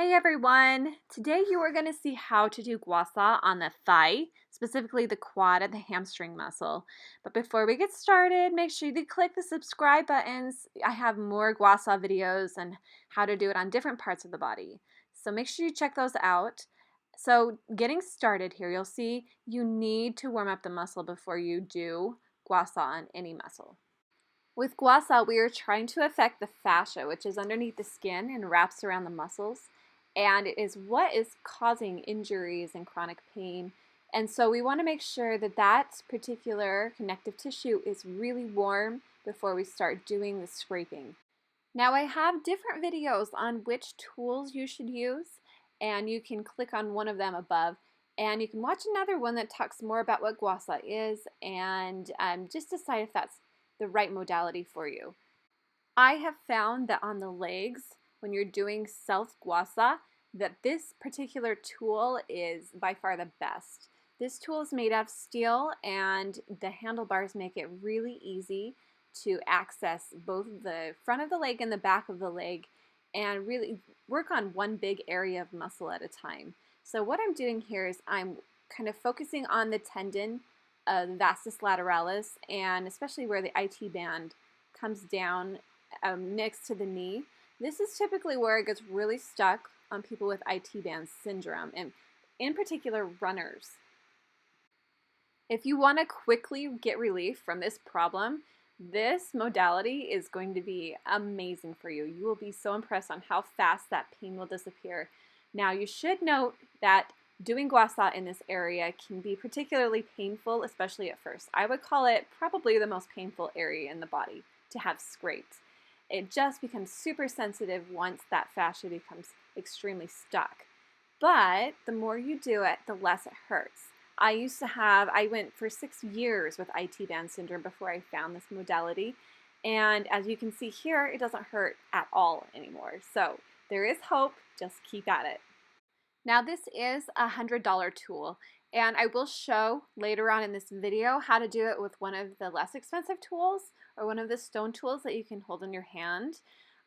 Hey everyone! Today you are going to see how to do Gua Sha on the thigh, specifically the quad and the hamstring muscle. But before we get started, make sure you click the subscribe buttons. I have more Gua Sha videos and how to do it on different parts of the body. So make sure you check those out. So getting started here, you'll see you need to warm up the muscle before you do Gua Sha on any muscle. With Gua Sha, we are trying to affect the fascia, which is underneath the skin and wraps around the muscles, and it is what is causing injuries and chronic pain. And so we want to make sure that that particular connective tissue is really warm before we start doing the scraping. Now I have different videos on which tools you should use, and you can click on one of them above. And you can watch another one that talks more about what Gua Sha is and just decide if that's the right modality for you. I have found that on the legs, when you're doing self Gua Sha, that this particular tool is by far the best. This tool is made out of steel, and the handlebars make it really easy to access both the front of the leg and the back of the leg and really work on one big area of muscle at a time. So what I'm doing here is I'm kind of focusing on the tendon of the vastus lateralis, and especially where the IT band comes down next to the knee. This is typically where it gets really stuck on people with IT band syndrome, and in particular runners. If you want to quickly get relief from this problem, this modality is going to be amazing for you. You will be so impressed on how fast that pain will disappear. Now, you should note that doing Gua Sha in this area can be particularly painful, especially at first. I would call it probably the most painful area in the body to have scraped. It just becomes super sensitive once that fascia becomes extremely stuck. But the more you do it, the less it hurts. I went for 6 years with IT band syndrome before I found this modality. And as you can see here, it doesn't hurt at all anymore. So there is hope, just keep at it. Now this is a $100 tool, and I will show later on in this video how to do it with one of the less expensive tools or one of the stone tools that you can hold in your hand.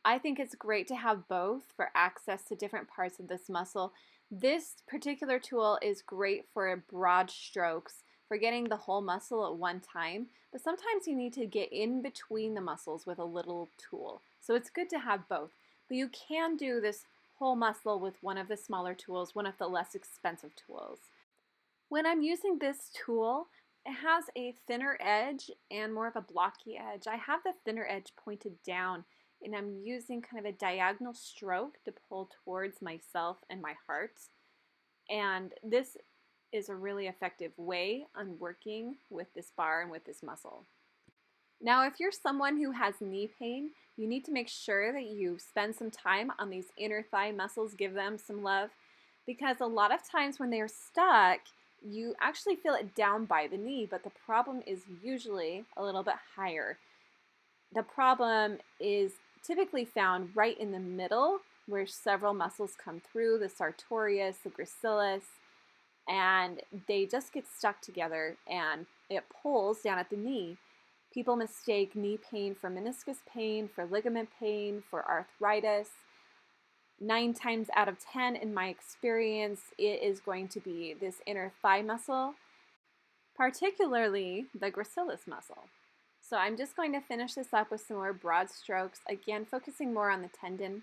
I think it's great to have both for access to different parts of this muscle. This particular tool is great for broad strokes, for getting the whole muscle at one time, but sometimes you need to get in between the muscles with a little tool. So it's good to have both, but you can do this whole muscle with one of the smaller tools, one of the less expensive tools. When I'm using this tool, it has a thinner edge and more of a blocky edge. I have the thinner edge pointed down, and I'm using kind of a diagonal stroke to pull towards myself and my heart. And this is a really effective way on working with this bar and with this muscle. Now, if you're someone who has knee pain, you need to make sure that you spend some time on these inner thigh muscles, give them some love, because a lot of times when they're stuck, you actually feel it down by the knee, but the problem is usually a little bit higher. The problem is typically found right in the middle, where several muscles come through, the sartorius, the gracilis, and they just get stuck together and it pulls down at the knee. People mistake knee pain for meniscus pain, for ligament pain, for arthritis. 9 times out of 10 in my experience, it is going to be this inner thigh muscle, particularly the gracilis muscle. So I'm just going to finish this up with some more broad strokes, again focusing more on the tendon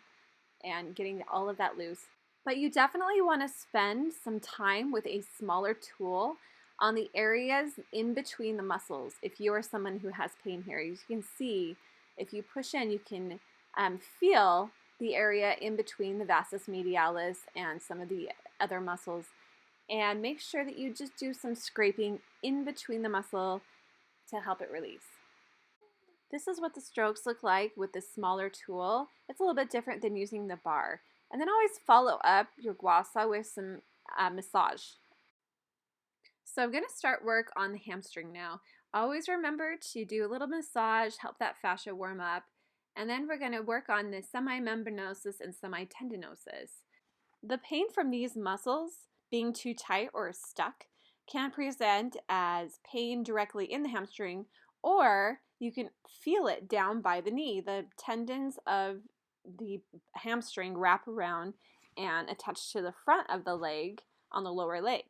and getting all of that loose. But you definitely want to spend some time with a smaller tool on the areas in between the muscles. If you are someone who has pain here, you can see if you push in, you can feel the area in between the vastus medialis and some of the other muscles. And make sure that you just do some scraping in between the muscle to help it release. This is what the strokes look like with this smaller tool. It's a little bit different than using the bar. And then always follow up your Gua Sha with some massage. So I'm going to start work on the hamstring now. Always remember to do a little massage, help that fascia warm up, and then we're going to work on the semimembranosus and semitendinosus. The pain from these muscles being too tight or stuck can present as pain directly in the hamstring, or you can feel it down by the knee. The tendons of the hamstring wrap around and attached to the front of the leg on the lower leg.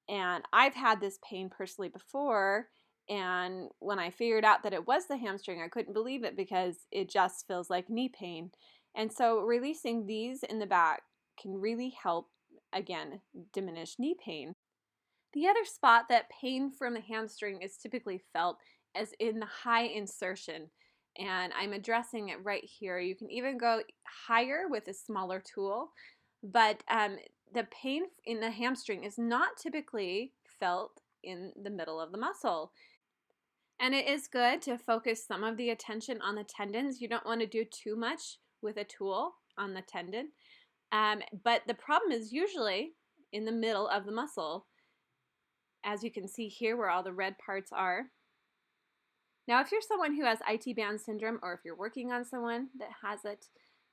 And I've had this pain personally before, and when I figured out that it was the hamstring, I couldn't believe it because it just feels like knee pain. And so releasing these in the back can really help, again, diminish knee pain. The other spot that pain from the hamstring is typically felt is in the high insertion, and I'm addressing it right here. You can even go higher with a smaller tool, but the pain in the hamstring is not typically felt in the middle of the muscle. And it is good to focus some of the attention on the tendons. You don't want to do too much with a tool on the tendon. But the problem is usually in the middle of the muscle, as you can see here where all the red parts are. Now, if you're someone who has IT band syndrome, or if you're working on someone that has it,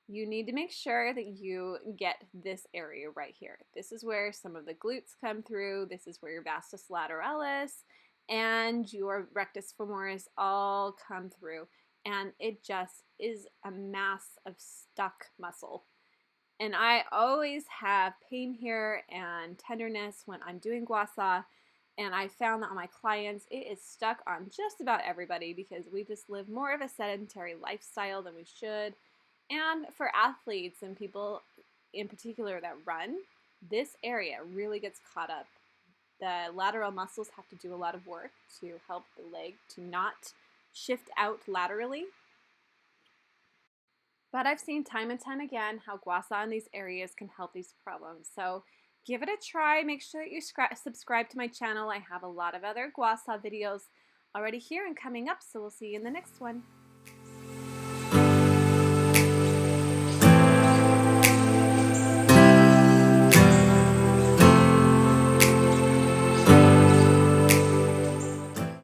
you need to make sure that you get this area right here. This is where some of the glutes come through. This is where your vastus lateralis and your rectus femoris all come through. And it just is a mass of stuck muscle. And I always have pain here and tenderness when I'm doing Gua Sha. And I found that on my clients, it is stuck on just about everybody because we just live more of a sedentary lifestyle than we should. And for athletes and people in particular that run, this area really gets caught up. The lateral muscles have to do a lot of work to help the leg to not shift out laterally. But I've seen time and time again how Gua Sha in these areas can help these problems. So give it a try. Make sure that you subscribe to my channel. I have a lot of other Gua Sha videos already here and coming up, so we'll see you in the next one.